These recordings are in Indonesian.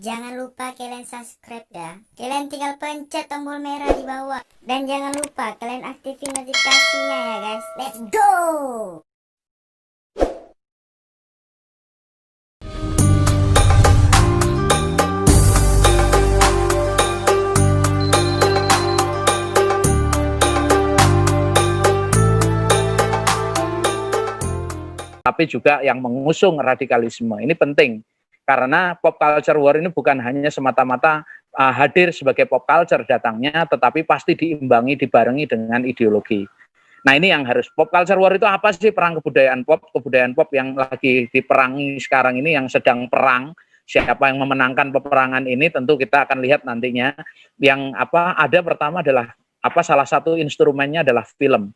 Jangan lupa kalian subscribe ya. Kalian tinggal pencet tombol merah di bawah. Dan jangan lupa kalian aktifin notifikasinya ya guys. Let's go! Tapi juga yang mengusung radikalisme. Ini penting, karena pop culture war ini bukan hanya semata-mata hadir sebagai pop culture datangnya, tetapi pasti diimbangi, dibarengi dengan ideologi. Nah ini yang harus, pop culture war itu apa sih? Perang kebudayaan pop yang lagi diperangi sekarang ini, yang sedang perang. Siapa yang memenangkan peperangan ini tentu kita akan lihat nantinya. Yang ada pertama adalah salah satu instrumennya adalah film.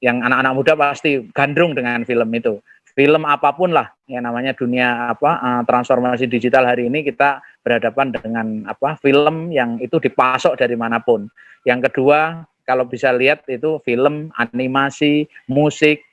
Yang anak-anak muda pasti gandrung dengan film itu. Film apapun lah, yang namanya dunia transformasi digital hari ini, kita berhadapan dengan film yang itu dipasok dari manapun. Yang kedua, kalau bisa lihat itu film, animasi, musik,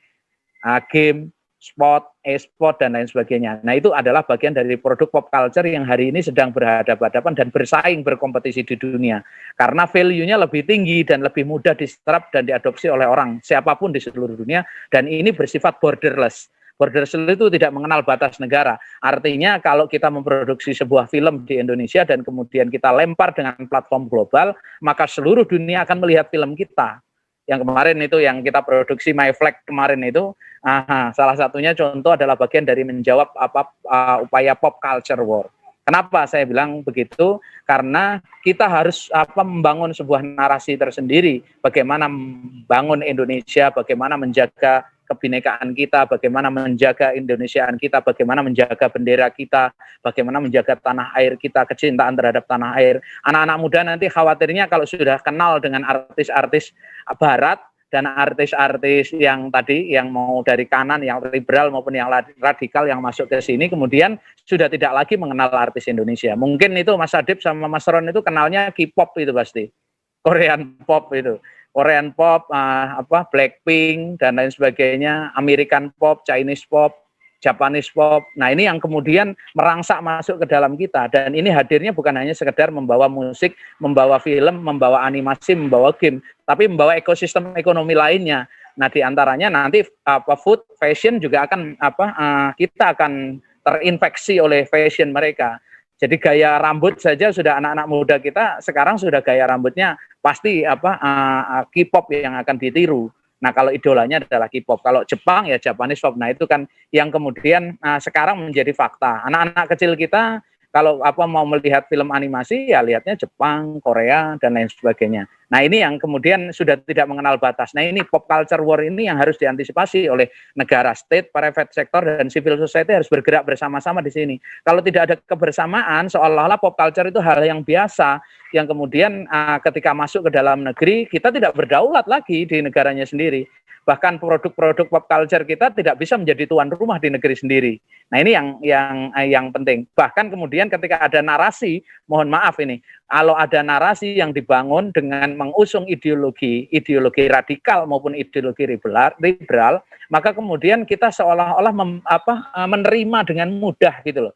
game, sport, e-sport, dan lain sebagainya. Nah itu adalah bagian dari produk pop culture yang hari ini sedang berhadapan-hadapan dan bersaing, berkompetisi di dunia. Karena value-nya lebih tinggi dan lebih mudah diserap dan diadopsi oleh orang, siapapun di seluruh dunia, dan ini bersifat borderless. Borderless itu tidak mengenal batas negara. Artinya kalau kita memproduksi sebuah film di Indonesia dan kemudian kita lempar dengan platform global, maka seluruh dunia akan melihat film kita. Yang kemarin itu yang kita produksi My Flag kemarin itu, salah satunya contoh adalah bagian dari menjawab upaya pop culture war. Kenapa saya bilang begitu? Karena kita harus membangun sebuah narasi tersendiri, bagaimana membangun Indonesia, bagaimana menjaga kebinekaan kita, bagaimana menjaga Indonesiaan kita, bagaimana menjaga bendera kita, bagaimana menjaga tanah air kita, kecintaan terhadap tanah air. Anak-anak muda nanti khawatirnya kalau sudah kenal dengan artis-artis barat dan artis-artis yang tadi, yang mau dari kanan, yang liberal maupun yang radikal yang masuk ke sini, kemudian sudah tidak lagi mengenal artis Indonesia. Mungkin itu Mas Adib sama Mas Ron itu kenalnya K-pop itu pasti, Korean pop itu. Korean pop, Blackpink dan lain sebagainya, American pop, Chinese pop, Japanese pop. Nah ini yang kemudian merangsak masuk ke dalam kita, dan ini hadirnya bukan hanya sekedar membawa musik, membawa film, membawa animasi, membawa game, tapi membawa ekosistem ekonomi lainnya. Nah diantaranya nanti food, fashion juga akan kita akan terinfeksi oleh fashion mereka. Jadi gaya rambut saja sudah anak-anak muda kita sekarang sudah gaya rambutnya pasti K-pop yang akan ditiru. Nah kalau idolanya adalah K-pop, kalau Jepang ya Japanese pop. Nah itu kan yang kemudian sekarang menjadi fakta. Anak-anak kecil kita kalau mau melihat film animasi ya lihatnya Jepang, Korea dan lain sebagainya. Nah ini yang kemudian sudah tidak mengenal batas. Nah ini pop culture war ini yang harus diantisipasi oleh negara, state, private sector, dan civil society harus bergerak bersama-sama di sini. Kalau tidak ada kebersamaan, seolah-olah pop culture itu hal yang biasa, yang kemudian ketika masuk ke dalam negeri, kita tidak berdaulat lagi di negaranya sendiri. Bahkan produk-produk pop culture kita tidak bisa menjadi tuan rumah di negeri sendiri. Nah ini yang penting. Bahkan kemudian ketika ada narasi, mohon maaf ini, kalau ada narasi yang dibangun dengan mengusung ideologi radikal maupun ideologi liberal, maka kemudian kita seolah-olah menerima dengan mudah gitu loh.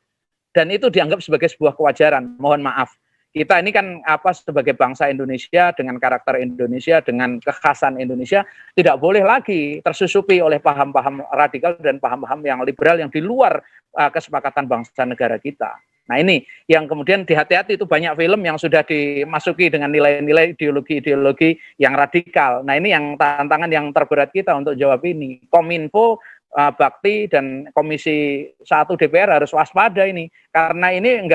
Dan itu dianggap sebagai sebuah kewajaran. Mohon maaf. Kita ini kan sebagai bangsa Indonesia dengan karakter Indonesia, dengan kekhasan Indonesia, tidak boleh lagi tersusupi oleh paham-paham radikal dan paham-paham yang liberal yang di luar kesepakatan bangsa negara kita. Nah ini yang kemudian hati-hati, itu banyak film yang sudah dimasuki dengan nilai-nilai ideologi-ideologi yang radikal. Nah ini yang tantangan yang terberat kita untuk jawab ini. Kominfo, Bakti, dan Komisi 1 DPR harus waspada ini, karena ini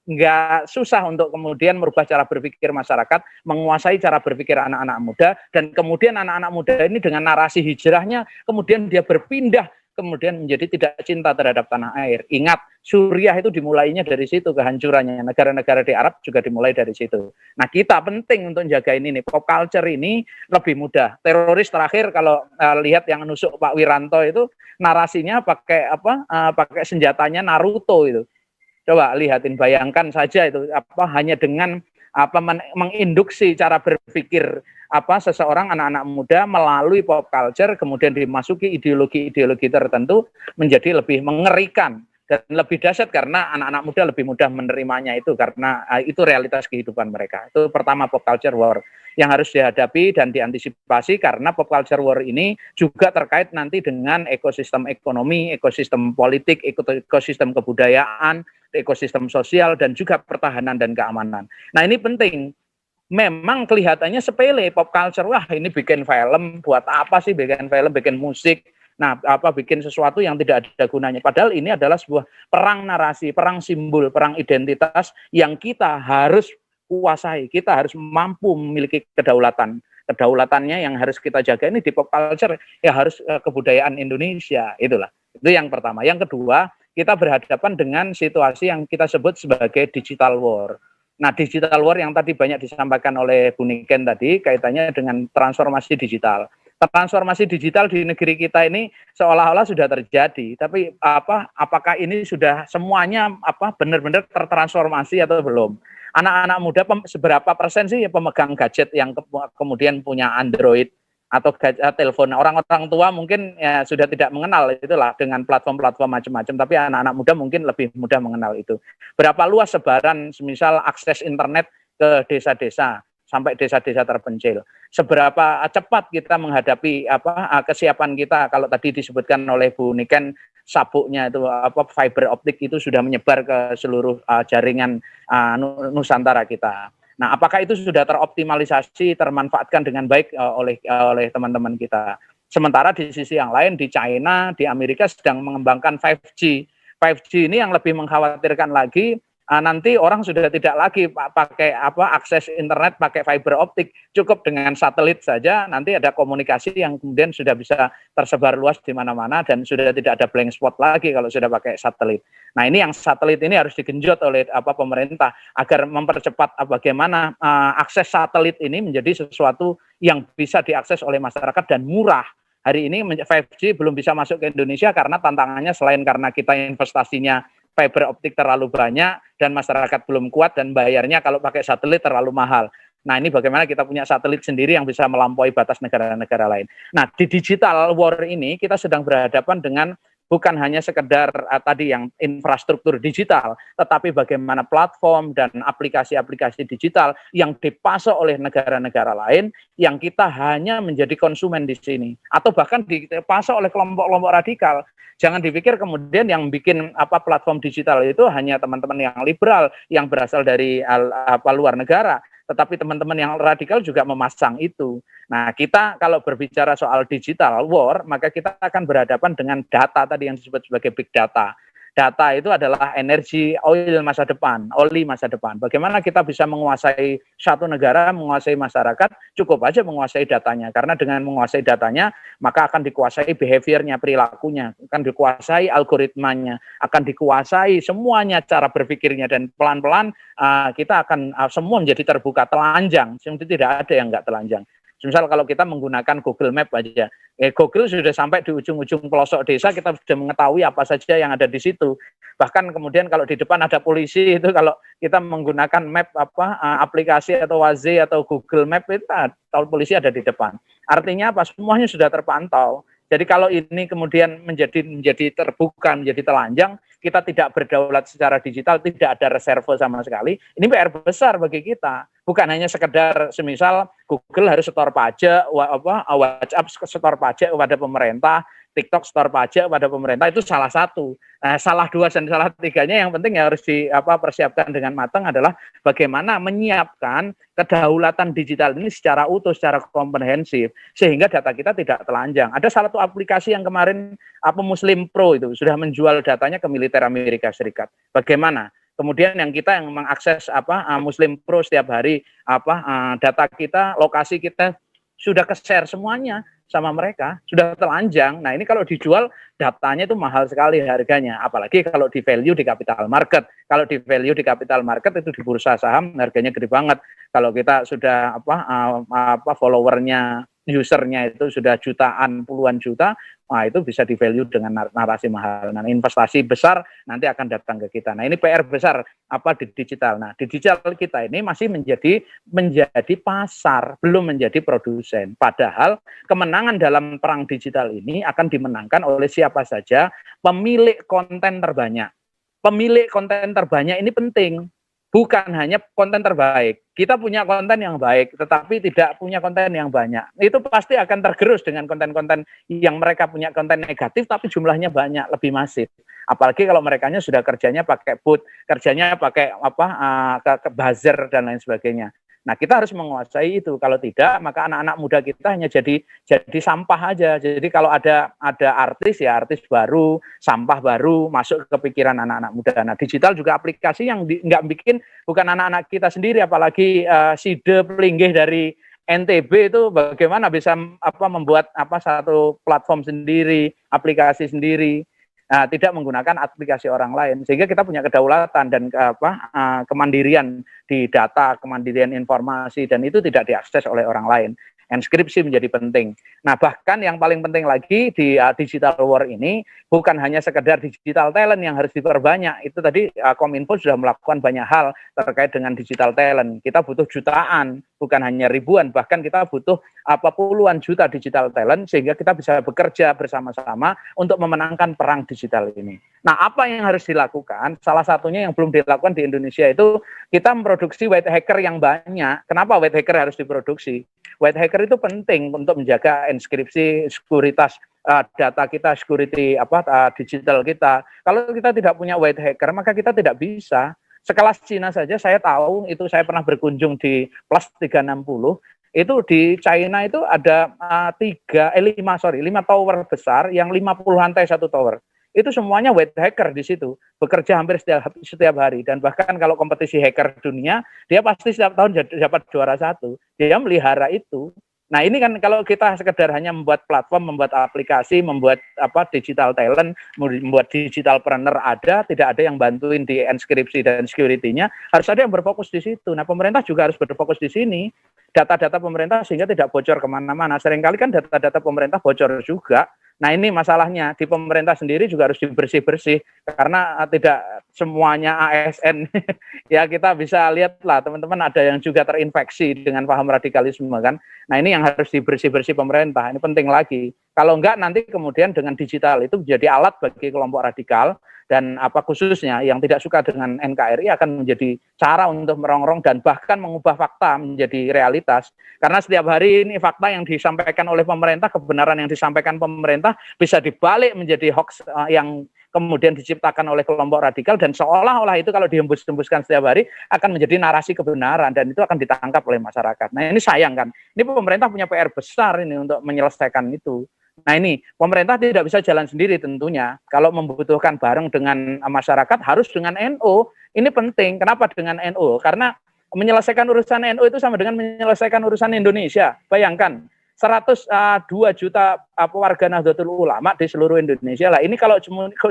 nggak susah untuk kemudian merubah cara berpikir masyarakat, menguasai cara berpikir anak-anak muda, dan kemudian anak-anak muda ini dengan narasi hijrahnya, kemudian dia berpindah, kemudian menjadi tidak cinta terhadap tanah air. Ingat, Suriah itu dimulainya dari situ kehancurannya, negara-negara di Arab juga dimulai dari situ. Nah kita penting untuk jaga ini nih, pop culture ini lebih mudah. Teroris terakhir kalau lihat yang nusuk Pak Wiranto itu, narasinya pakai pakai senjatanya Naruto itu. Coba lihatin, bayangkan saja itu hanya dengan menginduksi cara berpikir seseorang, anak-anak muda melalui pop culture, kemudian dimasuki ideologi-ideologi tertentu, menjadi lebih mengerikan. Dan lebih dahsyat karena anak-anak muda lebih mudah menerimanya itu karena itu realitas kehidupan mereka. Itu pertama pop culture war yang harus dihadapi dan diantisipasi karena pop culture war ini juga terkait nanti dengan ekosistem ekonomi, ekosistem politik, ekosistem kebudayaan, ekosistem sosial dan juga pertahanan dan keamanan. Nah, ini penting. Memang kelihatannya sepele pop culture, wah ini bikin film, buat apa sih bikin film, bikin musik, nah apa bikin sesuatu yang tidak ada gunanya. Padahal ini adalah sebuah perang narasi, perang simbol, perang identitas yang kita harus kuasai, kita harus mampu memiliki kedaulatan. Kedaulatannya yang harus kita jaga ini di pop culture, ya harus kebudayaan Indonesia, itulah. Itu yang pertama. Yang kedua, kita berhadapan dengan situasi yang kita sebut sebagai digital war. Nah, digital war yang tadi banyak disampaikan oleh Bu Niken tadi kaitannya dengan transformasi digital. Transformasi digital di negeri kita ini seolah-olah sudah terjadi, tapi apakah ini sudah semuanya benar-benar tertransformasi atau belum? Anak-anak muda seberapa persen sih pemegang gadget yang kemudian punya Android atau telepon? Orang-orang tua mungkin ya sudah tidak mengenal itulah dengan platform-platform macam-macam, tapi anak-anak muda mungkin lebih mudah mengenal itu. Berapa luas sebaran semisal akses internet ke desa-desa sampai desa-desa terpencil? Seberapa cepat kita menghadapi kesiapan kita? Kalau tadi disebutkan oleh Bu Niken, sabuknya itu fiber optik itu sudah menyebar ke seluruh jaringan Nusantara kita. Nah, apakah itu sudah teroptimalisasi, termanfaatkan dengan baik oleh teman-teman kita? Sementara di sisi yang lain, di China, di Amerika sedang mengembangkan 5G. 5G ini yang lebih mengkhawatirkan lagi, nanti orang sudah tidak lagi pakai akses internet pakai fiber optik, cukup dengan satelit saja, nanti ada komunikasi yang kemudian sudah bisa tersebar luas di mana-mana dan sudah tidak ada blank spot lagi kalau sudah pakai satelit. Nah, ini yang satelit ini harus digenjot oleh pemerintah agar mempercepat bagaimana akses satelit ini menjadi sesuatu yang bisa diakses oleh masyarakat dan murah. Hari ini 5G belum bisa masuk ke Indonesia karena tantangannya selain karena kita investasinya fiber optik terlalu banyak dan masyarakat belum kuat dan bayarnya kalau pakai satelit terlalu mahal. Nah, ini bagaimana kita punya satelit sendiri yang bisa melampaui batas negara-negara lain. Nah, di digital war ini kita sedang berhadapan dengan bukan hanya sekedar tadi yang infrastruktur digital, tetapi bagaimana platform dan aplikasi-aplikasi digital yang dipasok oleh negara-negara lain yang kita hanya menjadi konsumen di sini atau bahkan dipasok oleh kelompok-kelompok radikal. Jangan dipikir kemudian yang bikin platform digital itu hanya teman-teman yang liberal yang berasal dari luar negara, tetapi teman-teman yang radikal juga memasang itu. Nah, kita kalau berbicara soal digital war, maka kita akan berhadapan dengan data tadi yang disebut sebagai big data. Data itu adalah energi oil masa depan, oli masa depan. Bagaimana kita bisa menguasai satu negara, menguasai masyarakat, cukup aja menguasai datanya. Karena dengan menguasai datanya, maka akan dikuasai behaviornya, perilakunya, akan dikuasai algoritmanya, akan dikuasai semuanya cara berpikirnya, dan pelan-pelan kita akan semua menjadi terbuka, telanjang. Tidak ada yang nggak telanjang. Misal kalau kita menggunakan Google Map aja, Google sudah sampai di ujung-ujung pelosok desa, kita sudah mengetahui apa saja yang ada di situ. Bahkan kemudian kalau di depan ada polisi, itu kalau kita menggunakan map aplikasi atau Waze atau Google Map, itu tahu polisi ada di depan. Artinya apa? Semuanya sudah terpantau. Jadi kalau ini kemudian menjadi terbuka, menjadi telanjang, kita tidak berdaulat secara digital, tidak ada reserve sama sekali. Ini PR besar bagi kita. Bukan hanya sekedar semisal Google harus setor pajak, WhatsApp setor pajak kepada pemerintah, TikTok setor pajak kepada pemerintah, itu salah satu. Nah, salah dua dan salah tiganya yang penting yang harus dipersiapkan dengan matang adalah bagaimana menyiapkan kedaulatan digital ini secara utuh, secara komprehensif, sehingga data kita tidak telanjang. Ada salah satu aplikasi yang kemarin Muslim Pro itu sudah menjual datanya ke militer Amerika Serikat. Bagaimana? Kemudian yang kita yang mengakses Muslim Pro setiap hari data kita, lokasi kita sudah ke-share semuanya sama mereka, sudah telanjang. Nah, ini kalau dijual datanya itu mahal sekali harganya, apalagi kalau di value di capital market. Kalau di value di capital market itu di bursa saham harganya gede banget. Kalau kita sudah followernya, usernya itu sudah jutaan, puluhan juta, nah itu bisa di value dengan narasi mahal. Nah, investasi besar nanti akan datang ke kita. Nah, ini PR besar di digital. Nah, di digital kita ini masih menjadi pasar, belum menjadi produsen. Padahal kemenangan dalam perang digital ini akan dimenangkan oleh siapa saja pemilik konten terbanyak. pemilik konten terbanyak ini penting. Bukan hanya konten terbaik. Kita punya konten yang baik, tetapi tidak punya konten yang banyak. Itu pasti akan tergerus dengan konten-konten yang mereka punya konten negatif, tapi jumlahnya banyak, lebih masif. Apalagi kalau merekanya sudah kerjanya pakai bot, kerjanya pakai ke buzzer dan lain sebagainya. Nah, kita harus menguasai itu. Kalau tidak, maka anak-anak muda kita hanya jadi sampah aja. Jadi kalau ada artis ya artis baru, sampah baru masuk ke pikiran anak-anak muda. Nah, digital juga aplikasi yang nggak bikin bukan anak-anak kita sendiri, apalagi Side Pelinggih dari NTB itu bagaimana bisa membuat satu platform sendiri, aplikasi sendiri. Tidak menggunakan aplikasi orang lain, sehingga kita punya kedaulatan dan kemandirian di data, kemandirian informasi, dan itu tidak diakses oleh orang lain. Enskripsi menjadi penting. Nah, bahkan yang paling penting lagi di digital war ini bukan hanya sekedar digital talent yang harus diperbanyak. Itu tadi Kominfo sudah melakukan banyak hal terkait dengan digital talent. Kita butuh jutaan, bukan hanya ribuan, bahkan kita butuh puluhan juta digital talent sehingga kita bisa bekerja bersama-sama untuk memenangkan perang digital ini. Nah, apa yang harus dilakukan? Salah satunya yang belum dilakukan di Indonesia itu kita memproduksi white hacker yang banyak. Kenapa white hacker harus diproduksi? White hacker itu penting untuk menjaga enskripsi, sekuritas data kita, security digital kita. Kalau kita tidak punya white hacker, maka kita tidak bisa. Sekelas Cina saja saya tahu, itu saya pernah berkunjung di Plus 360, itu di China itu ada 5 tower besar yang 50 lantai satu tower. Itu semuanya white hacker di situ, bekerja hampir setiap hari, dan bahkan kalau kompetisi hacker dunia, dia pasti setiap tahun dapat juara 1. Dia melihara itu. Nah, ini kan kalau kita sekedar hanya membuat platform, membuat aplikasi, membuat digital talent, membuat digital planner tidak ada yang bantuin di enskripsi dan security-nya, harus ada yang berfokus di situ. Nah, pemerintah juga harus berfokus di sini, data-data pemerintah sehingga tidak bocor kemana-mana. Seringkali kan data-data pemerintah bocor juga. Nah, ini masalahnya di pemerintah sendiri juga harus dibersih-bersih karena tidak semuanya ASN. Ya, kita bisa lihatlah teman-teman ada yang juga terinfeksi dengan paham radikalisme kan. Nah, ini yang harus dibersih-bersih pemerintah. Ini penting lagi. Kalau enggak nanti kemudian dengan digital itu menjadi alat bagi kelompok radikal dan khususnya yang tidak suka dengan NKRI akan menjadi cara untuk merongrong dan bahkan mengubah fakta menjadi realitas. Karena setiap hari ini fakta yang disampaikan oleh pemerintah, kebenaran yang disampaikan pemerintah bisa dibalik menjadi hoax yang kemudian diciptakan oleh kelompok radikal dan seolah-olah itu kalau dihembus-hembuskan setiap hari akan menjadi narasi kebenaran dan itu akan ditangkap oleh masyarakat. Nah, ini sayang kan. Ini pemerintah punya PR besar ini untuk menyelesaikan itu. Nah, ini pemerintah tidak bisa jalan sendiri tentunya. Kalau membutuhkan bareng dengan masyarakat harus dengan NU. Ini penting. Kenapa dengan NU? Karena menyelesaikan urusan NU itu sama dengan menyelesaikan urusan Indonesia. Bayangkan 102 juta warga Nahdlatul Ulama di seluruh Indonesia. Lah, ini kalau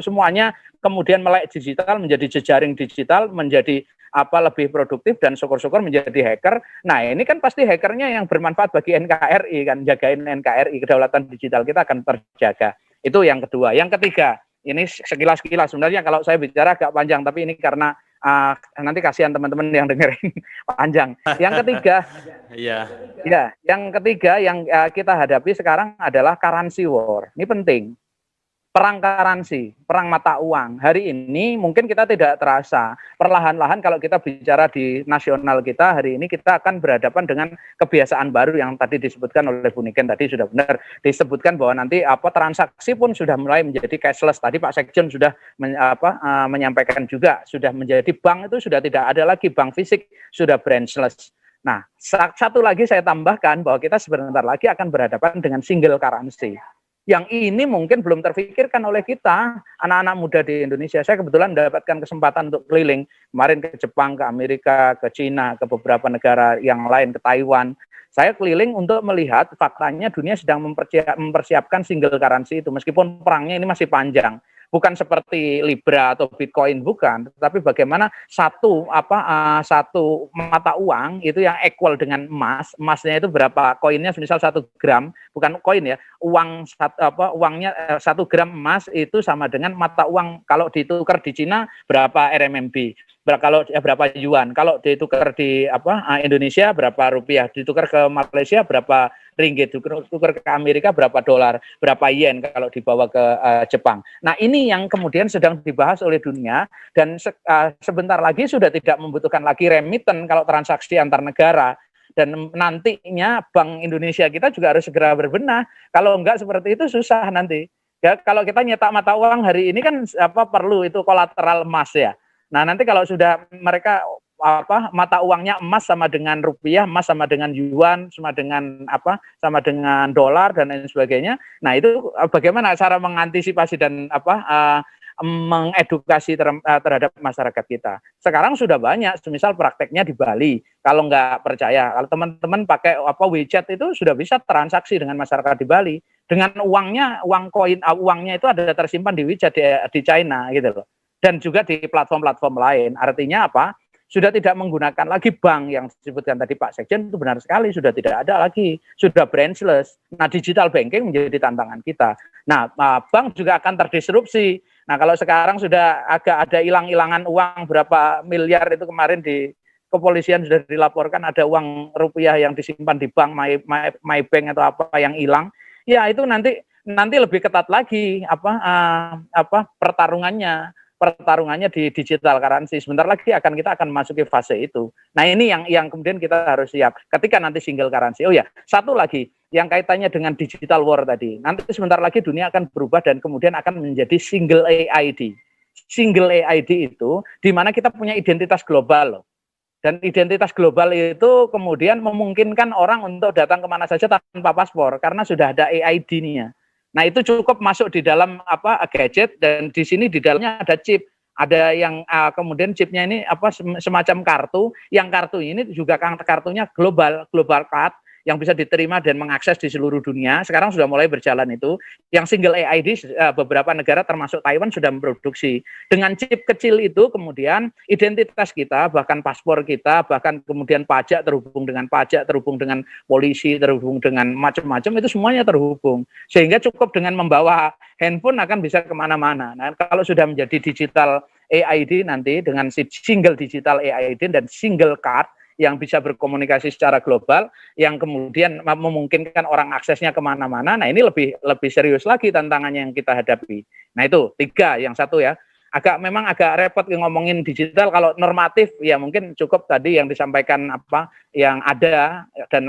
semuanya kemudian melek digital, menjadi jejaring digital, menjadi lebih produktif dan syukur-syukur menjadi hacker. Nah, ini kan pasti hackernya yang bermanfaat bagi NKRI kan, jagain NKRI, kedaulatan digital kita akan terjaga. Itu yang kedua. Yang ketiga, ini sekilas-kilas sebenarnya kalau saya bicara agak panjang, tapi ini karena nanti kasihan teman-teman yang dengerin panjang. Yang ketiga, yang ketiga yang kita hadapi sekarang adalah currency war. Ini penting. Perang currency, perang mata uang. Hari ini mungkin kita tidak terasa. Perlahan-lahan kalau kita bicara di nasional kita, hari ini kita akan berhadapan dengan kebiasaan baru yang tadi disebutkan oleh Bu Niken tadi sudah benar. Disebutkan bahwa nanti transaksi pun sudah mulai menjadi cashless. Tadi Pak Sekjen sudah menyampaikan juga, sudah menjadi bank itu sudah tidak ada lagi bank fisik, sudah branchless. Nah, satu lagi saya tambahkan bahwa kita sebentar lagi akan berhadapan dengan single currency. Yang ini mungkin belum terfikirkan oleh kita, anak-anak muda di Indonesia. Saya kebetulan mendapatkan kesempatan untuk keliling, kemarin ke Jepang, ke Amerika, ke Cina, ke beberapa negara yang lain, ke Taiwan. Saya keliling untuk melihat faktanya dunia sedang mempersiapkan single currency itu, meskipun perangnya ini masih panjang. Bukan seperti Libra atau Bitcoin, bukan, tetapi bagaimana satu mata uang itu yang equal dengan emas. Emasnya itu berapa koinnya, misal 1 gram, bukan koin ya, uangnya 1 gram emas itu sama dengan mata uang kalau ditukar di Cina berapa RMB. Kalau berapa yuan, kalau ditukar di Indonesia berapa rupiah, ditukar ke Malaysia berapa ringgit, ditukar ke Amerika berapa dolar, berapa yen kalau dibawa ke Jepang. Nah, ini yang kemudian sedang dibahas oleh dunia, dan sebentar lagi sudah tidak membutuhkan lagi remiten kalau transaksi antar negara. Dan nantinya Bank Indonesia kita juga harus segera berbenah. Kalau enggak seperti itu susah nanti. Ya, kalau kita nyetak mata uang hari ini kan perlu itu kolateral emas ya. Nah, nanti kalau sudah mereka mata uangnya emas sama dengan rupiah, emas sama dengan yuan, sama dengan dolar dan lain sebagainya. Nah, itu bagaimana cara mengantisipasi dan mengedukasi terhadap masyarakat kita. Sekarang sudah banyak, misal prakteknya di Bali. Kalau nggak percaya, kalau teman-teman pakai WeChat itu sudah bisa transaksi dengan masyarakat di Bali. Dengan uangnya, uangnya itu ada tersimpan di WeChat di China gitu loh. Dan juga di platform-platform lain. Artinya apa? Sudah tidak menggunakan lagi bank yang disebutkan tadi Pak Sekjen, itu benar sekali, sudah tidak ada lagi, sudah branchless. Nah, digital banking menjadi tantangan kita. Nah, bank juga akan terdisrupsi. Nah, kalau sekarang sudah agak ada hilang-hilangan uang berapa miliar itu kemarin di kepolisian sudah dilaporkan ada uang rupiah yang disimpan di bank MyBank atau apa yang hilang. Ya, itu nanti lebih ketat lagi pertarungannya di digital currency. Sebentar lagi kita akan masuki fase itu. Nah, ini yang kemudian kita harus siap ketika nanti single currency. Oh ya, satu lagi yang kaitannya dengan digital war tadi. Nanti sebentar lagi dunia akan berubah dan kemudian akan menjadi single AID. Single AID itu di mana kita punya identitas global loh. Dan identitas global itu kemudian memungkinkan orang untuk datang kemana saja tanpa paspor karena sudah ada AID-nya. Nah, itu cukup masuk di dalam gadget, dan di sini di dalamnya ada chip. Ada yang kemudian chipnya ini semacam kartu, yang kartu ini juga kartunya global card yang bisa diterima dan mengakses di seluruh dunia. Sekarang sudah mulai berjalan itu. Yang single AID beberapa negara termasuk Taiwan sudah memproduksi. Dengan chip kecil itu kemudian identitas kita, bahkan paspor kita, bahkan kemudian pajak terhubung dengan polisi, terhubung dengan macam-macam, itu semuanya terhubung. Sehingga cukup dengan membawa handphone akan bisa kemana-mana. Nah, kalau sudah menjadi digital AID nanti dengan single digital AID dan single card, yang bisa berkomunikasi secara global, yang kemudian memungkinkan orang aksesnya kemana-mana. Nah, ini lebih serius lagi tantangannya yang kita hadapi. Nah, itu 3, yang satu ya. Memang agak repot ngomongin digital. Kalau normatif ya mungkin cukup tadi yang disampaikan yang ada dan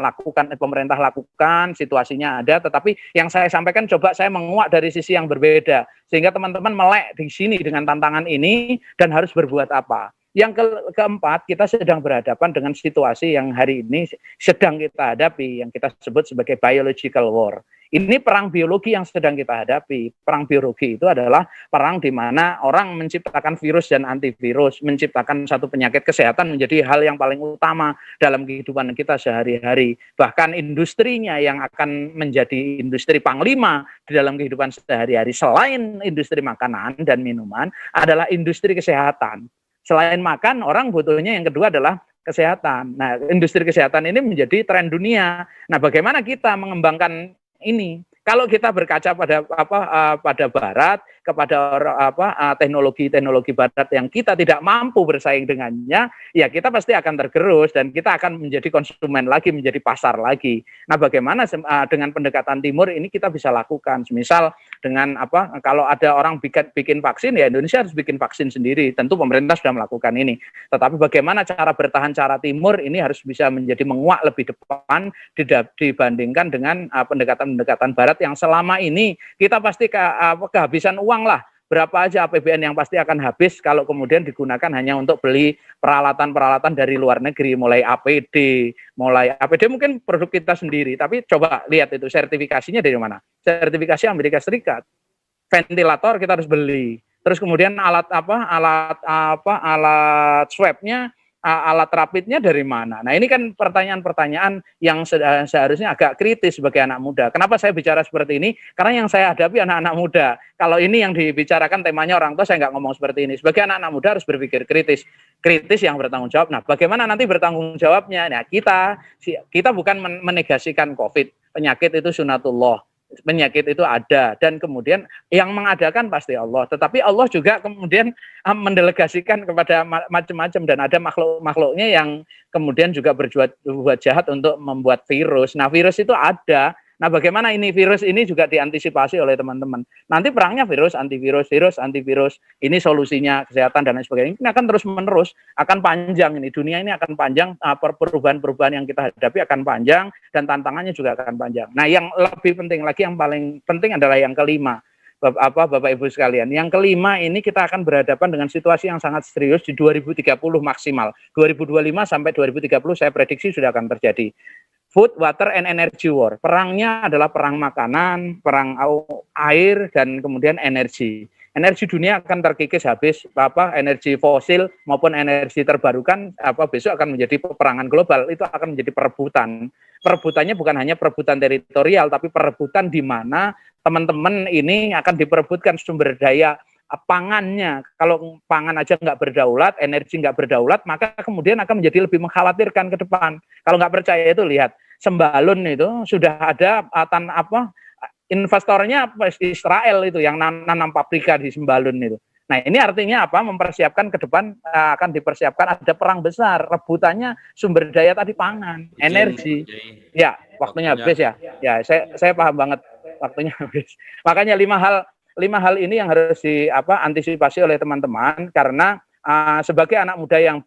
pemerintah lakukan, situasinya ada. Tetapi yang saya sampaikan coba saya menguak dari sisi yang berbeda sehingga teman-teman melek di sini dengan tantangan ini dan harus berbuat apa. Yang keempat, kita sedang berhadapan dengan situasi yang hari ini sedang kita hadapi, yang kita sebut sebagai biological war. Ini perang biologi yang sedang kita hadapi. Perang biologi itu adalah perang di mana orang menciptakan virus dan antivirus, menciptakan satu penyakit kesehatan menjadi hal yang paling utama dalam kehidupan kita sehari-hari. Bahkan industrinya yang akan menjadi industri panglima di dalam kehidupan sehari-hari, selain industri makanan dan minuman, adalah industri kesehatan. Selain makan, orang butuhnya yang kedua adalah kesehatan. Nah, industri kesehatan ini menjadi tren dunia. Nah, bagaimana kita mengembangkan ini? Kalau kita berkaca pada barat, kepada teknologi-teknologi barat yang kita tidak mampu bersaing dengannya, ya kita pasti akan tergerus dan kita akan menjadi konsumen lagi, menjadi pasar lagi. Nah, bagaimana dengan pendekatan timur ini kita bisa lakukan? Misal dengan kalau ada orang bikin vaksin, ya Indonesia harus bikin vaksin sendiri. Tentu pemerintah sudah melakukan ini. Tetapi bagaimana cara bertahan cara timur ini harus bisa menjadi menguak lebih depan dibandingkan dengan pendekatan-pendekatan barat yang selama ini kita pasti kehabisan uang lah. Berapa aja APBN yang pasti akan habis kalau kemudian digunakan hanya untuk beli peralatan-peralatan dari luar negeri, mulai APD mungkin produk kita sendiri, tapi coba lihat itu sertifikasinya dari mana? Sertifikasi Amerika Serikat. Ventilator kita harus beli. Terus kemudian alat swabnya, alat rapidnya dari mana? Nah, ini kan pertanyaan-pertanyaan yang seharusnya agak kritis sebagai anak muda. Kenapa saya bicara seperti ini? Karena yang saya hadapi anak-anak muda. Kalau ini yang dibicarakan temanya orang tua, saya nggak ngomong seperti ini. Sebagai anak-anak muda harus berpikir kritis yang bertanggung jawab. Nah, bagaimana nanti bertanggung jawabnya? Nah, kita bukan menegasikan COVID. Penyakit itu sunatullah. penyakit itu ada, dan kemudian yang mengadakan pasti Allah, tetapi Allah juga kemudian mendelegasikan kepada macam-macam, dan ada makhluk-makhluknya yang kemudian juga berbuat jahat untuk membuat virus. Nah, virus itu ada. Nah, bagaimana ini virus ini juga diantisipasi oleh teman-teman. Nanti perangnya virus, antivirus, virus, antivirus. Ini solusinya kesehatan dan lain sebagainya. Ini akan terus-menerus, akan panjang ini. Dunia ini akan panjang, perubahan-perubahan yang kita hadapi akan panjang, dan tantangannya juga akan panjang. Nah, yang lebih penting lagi, yang paling penting adalah yang kelima. Bapak Ibu sekalian. Yang kelima ini kita akan berhadapan dengan situasi yang sangat serius di 2030 maksimal. 2025 sampai 2030 saya prediksi sudah akan terjadi. Food, water, and energy war. Perangnya adalah perang makanan, perang air, dan kemudian energi. Energi dunia akan terkikis habis, energi fosil maupun energi terbarukan besok akan menjadi peperangan global. Itu akan menjadi perebutan. Perebutannya bukan hanya perebutan teritorial, tapi perebutan di mana teman-teman ini akan diperebutkan sumber daya pangannya. Kalau pangan aja nggak berdaulat, energi nggak berdaulat, maka kemudian akan menjadi lebih mengkhawatirkan ke depan. Kalau nggak percaya itu lihat, Sembalun itu sudah ada investornya Israel itu yang nanam paprika di Sembalun itu. Nah, ini artinya apa? Mempersiapkan ke depan akan dipersiapkan ada perang besar, rebutannya sumber daya tadi pangan, energi. Ya, waktunya habis ya. Ya, saya paham banget waktunya habis. Makanya lima hal ini yang harus antisipasi oleh teman-teman, karena sebagai anak muda yang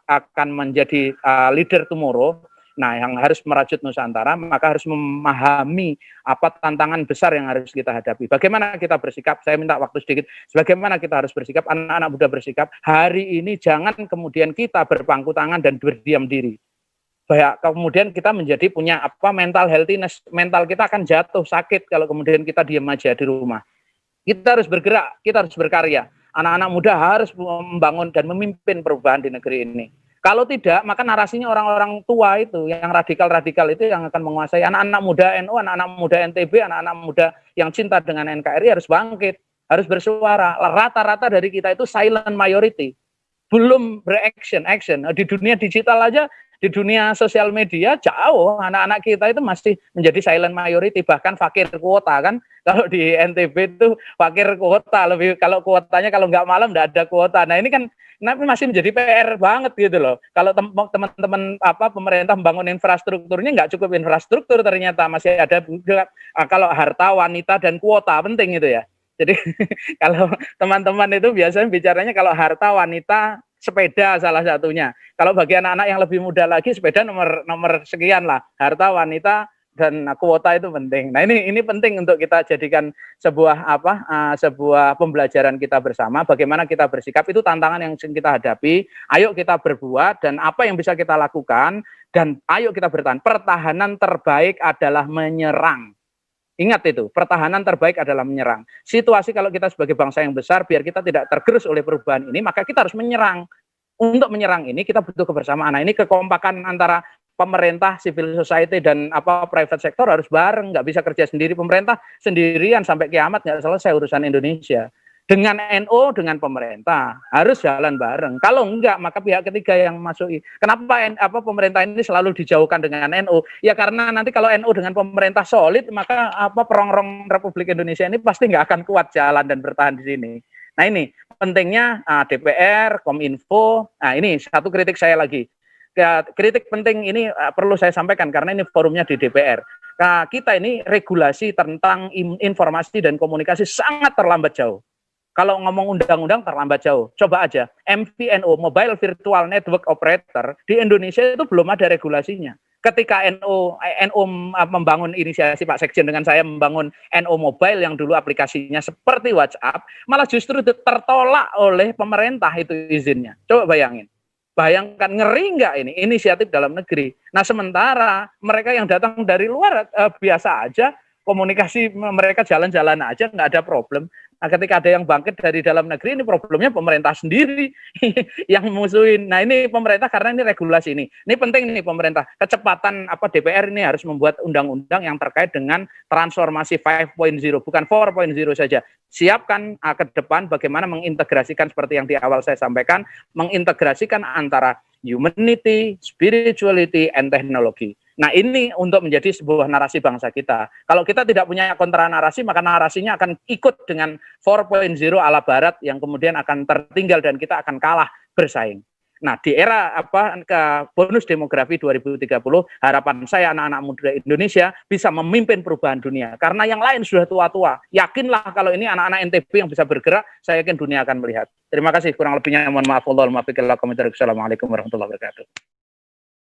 akan menjadi leader tomorrow, nah yang harus merajut Nusantara, maka harus memahami tantangan besar yang harus kita hadapi. Bagaimana kita bersikap? Saya minta waktu sedikit. Bagaimana kita harus bersikap? Anak-anak muda bersikap. Hari ini jangan kemudian kita berpangku tangan dan berdiam diri. Kemudian kita menjadi punya mental healthiness, mental kita akan jatuh sakit kalau kemudian kita diam aja di rumah. Kita harus bergerak, kita harus berkarya. Anak-anak muda harus membangun dan memimpin perubahan di negeri ini. Kalau tidak, maka narasinya orang-orang tua itu, yang radikal-radikal itu yang akan menguasai. Anak-anak muda NU, anak-anak muda NTB, anak-anak muda yang cinta dengan NKRI harus bangkit, harus bersuara. Rata-rata dari kita itu silent majority. Belum action. Di dunia digital aja, di dunia sosial media jauh, anak-anak kita itu masih menjadi silent majority, bahkan fakir kuota kan. Kalau di NTB itu fakir kuota, kalau kuotanya kalau nggak malam nggak ada kuota. Nah ini kan masih menjadi PR banget gitu loh. Kalau teman-teman pemerintah membangun infrastrukturnya nggak cukup infrastruktur, ternyata masih ada juga kalau harta, wanita, dan kuota penting itu ya. Jadi kalau teman-teman itu biasanya bicaranya kalau harta, wanita, sepeda salah satunya. Kalau bagi anak-anak yang lebih muda lagi, sepeda nomor sekian lah. Harta, wanita, dan kuota itu penting. Nah ini penting untuk kita jadikan sebuah sebuah pembelajaran kita bersama. Bagaimana kita bersikap itu tantangan yang kita hadapi. Ayo kita berbuat, dan apa yang bisa kita lakukan, dan ayo kita bertahan. Pertahanan terbaik adalah menyerang. Ingat itu, pertahanan terbaik adalah menyerang. Situasi kalau kita sebagai bangsa yang besar, biar kita tidak tergerus oleh perubahan ini, maka kita harus menyerang. Untuk menyerang ini kita butuh kebersamaan. Nah, ini kekompakan antara pemerintah, civil society, dan private sector harus bareng. Nggak bisa kerja sendiri. Pemerintah sendirian sampai kiamat nggak selesai urusan Indonesia. Dengan NU, dengan pemerintah harus jalan bareng. Kalau enggak, maka pihak ketiga yang masuk. Kenapa pemerintah ini selalu dijauhkan dengan NU? Ya karena nanti kalau NU dengan pemerintah solid, maka perongrong Republik Indonesia ini pasti nggak akan kuat jalan dan bertahan di sini. Nah ini pentingnya DPR, Kominfo. Nah ini satu kritik saya lagi. Kritik penting ini perlu saya sampaikan karena ini forumnya di DPR. Nah, kita ini regulasi tentang informasi dan komunikasi sangat terlambat jauh. Kalau ngomong undang-undang terlambat jauh. Coba aja, MVNO, Mobile Virtual Network Operator, di Indonesia itu belum ada regulasinya. Ketika NU membangun inisiasi Pak Sekjen dengan saya membangun NU Mobile yang dulu aplikasinya seperti WhatsApp, malah justru itu tertolak oleh pemerintah itu izinnya. Coba bayangin. Bayangkan, ngeri nggak ini inisiatif dalam negeri. Nah sementara mereka yang datang dari luar biasa aja, komunikasi mereka jalan-jalan aja, nggak ada problem. Nah, ketika ada yang bangkit dari dalam negeri, ini problemnya pemerintah sendiri yang musuhin. Nah ini pemerintah karena ini regulasi ini. Ini penting nih pemerintah. Kecepatan DPR ini harus membuat undang-undang yang terkait dengan transformasi 5.0, bukan 4.0 saja. Siapkan ke depan bagaimana mengintegrasikan seperti yang di awal saya sampaikan, mengintegrasikan antara humanity, spirituality, and technology. Nah, ini untuk menjadi sebuah narasi bangsa kita. Kalau kita tidak punya kontra narasi, maka narasinya akan ikut dengan 4.0 ala barat yang kemudian akan tertinggal dan kita akan kalah bersaing. Nah, di era bonus demografi 2030, harapan saya anak-anak muda Indonesia bisa memimpin perubahan dunia. Karena yang lain sudah tua-tua. Yakinlah kalau ini anak-anak NTB yang bisa bergerak, saya yakin dunia akan melihat. Terima kasih. Kurang lebihnya mohon maaf. Assalamualaikum warahmatullahi wabarakatuh.